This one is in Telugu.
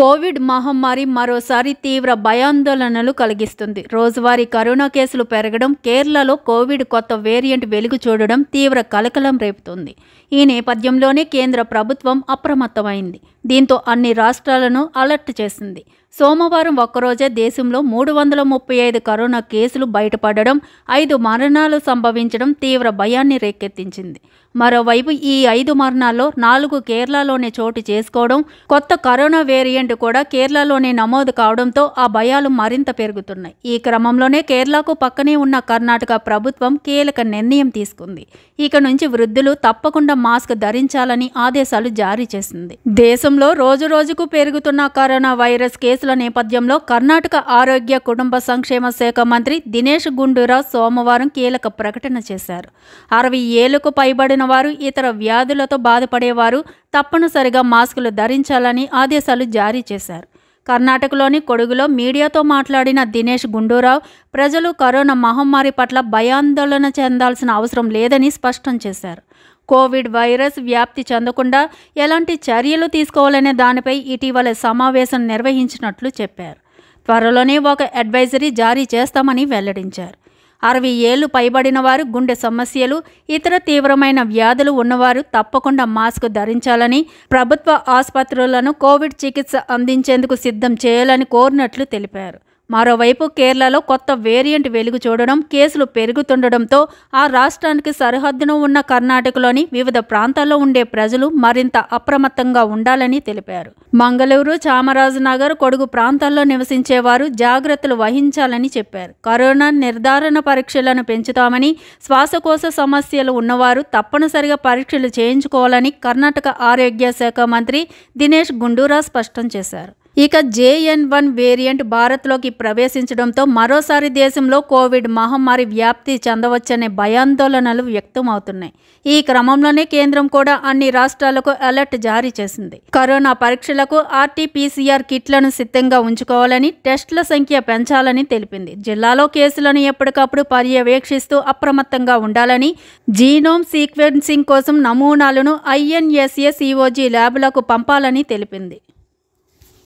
కోవిడ్ మహమ్మారి మరోసారి తీవ్ర భయాందోళనలు కలిగిస్తుంది. రోజువారీ కరోనా కేసులు పెరగడం, కేరళలో కోవిడ్ కొత్త వేరియంట్ వెలుగు చూడడం తీవ్ర కలకలం రేపుతోంది. ఈ నేపథ్యంలోనే కేంద్ర ప్రభుత్వం అప్రమత్తమైంది. దీంతో అన్ని రాష్ట్రాలను అలర్ట్ చేసింది. సోమవారం ఒక్కరోజే దేశంలో 335 కరోనా కేసులు బయటపడడం, 5 మరణాలు సంభవించడం తీవ్ర భయాన్ని రేకెత్తించింది. మరోవైపు ఈ 5 మరణాల్లో 4 కేరళలోనే చోటు చేసుకోవడం, కొత్త కరోనా వేరియంట్ కూడా కేరళలోనే నమోదు కావడంతో ఆ భయాలు మరింత పెరుగుతున్నాయి. ఈ క్రమంలోనే కేరళకు పక్కనే ఉన్న కర్ణాటక ప్రభుత్వం కీలక నిర్ణయం తీసుకుంది. ఇక నుంచి వృద్ధులు తప్పకుండా మాస్క్ ధరించాలని ఆదేశాలు జారీ చేసింది. దేశంలో రోజురోజుకు పెరుగుతున్న కరోనా వైరస్ కేసుల నేపథ్యంలో కర్ణాటక ఆరోగ్య కుటుంబ సంక్షేమ శాఖ మంత్రి దినేష్ గుండూరావ్ సోమవారం కీలక ప్రకటన చేశారు. 60 ఏళ్లకు పైబడిన వారు, ఇతర వ్యాధులతో బాధపడేవారు తప్పనిసరిగా మాస్కులు ధరించాలని ఆదేశాలు జారీ చేశారు. కర్ణాటకలోని కొడగులో మీడియాతో మాట్లాడిన దినేష్ గుండూరావ్ ప్రజలు కరోనా మహమ్మారి పట్ల భయాందోళన చెందాల్సిన అవసరం లేదని స్పష్టం చేశారు. కోవిడ్ వైరస్ వ్యాప్తి చెందకుండా ఎలాంటి చర్యలు తీసుకోవాలనే దానిపై ఇటీవల సమావేశం నిర్వహించినట్లు చెప్పారు. త్వరలోనే ఒక అడ్వైజరీ జారీ చేస్తామని వెల్లడించారు. 60 ఏళ్లు పైబడిన వారు, గుండె సమస్యలు, ఇతర తీవ్రమైన వ్యాధులు ఉన్నవారు తప్పకుండా మాస్క్ ధరించాలని, ప్రభుత్వ ఆసుపత్రులను కోవిడ్ చికిత్స అందించేందుకు సిద్ధం చేయాలని కోరినట్లు తెలిపారు. మరోవైపు కేరళలో కొత్త వేరియంట్ వెలుగు చూడడం, కేసులు పెరుగుతుండడంతో ఆ రాష్ట్రానికి సరిహద్దున ఉన్న కర్ణాటకలోని వివిధ ప్రాంతాల్లో ఉండే ప్రజలు మరింత అప్రమత్తంగా ఉండాలని తెలిపారు. మంగళూరు, చామరాజనగర్, కొడగు ప్రాంతాల్లో నివసించేవారు జాగ్రత్తలు వహించాలని చెప్పారు. కరోనా నిర్ధారణ పరీక్షలను పెంచుతామని, శ్వాసకోశ సమస్యలు ఉన్నవారు తప్పనిసరిగా పరీక్షలు చేయించుకోవాలని కర్ణాటక ఆరోగ్య శాఖ మంత్రి దినేష్ గుండూరావ్ స్పష్టం చేశారు. ఇక JN.1 వేరియంట్ భారత్లోకి ప్రవేశించడంతో మరోసారి దేశంలో కోవిడ్ మహమ్మారి వ్యాప్తి చెందవచ్చనే భయాందోళనలు వ్యక్తమవుతున్నాయి. ఈ క్రమంలోనే కేంద్రం కూడా అన్ని రాష్ట్రాలకు అలర్ట్ జారీ చేసింది. కరోనా పరీక్షలకు RT-PCR కిట్లను సిద్ధంగా ఉంచుకోవాలని, టెస్టుల సంఖ్య పెంచాలని తెలిపింది. జిల్లాలో కేసులను ఎప్పటికప్పుడు పర్యవేక్షిస్తూ అప్రమత్తంగా ఉండాలని, జీనోమ్ సీక్వెన్సింగ్ కోసం నమూనాలను INSA COG ల్యాబ్లకు పంపాలని తెలిపింది.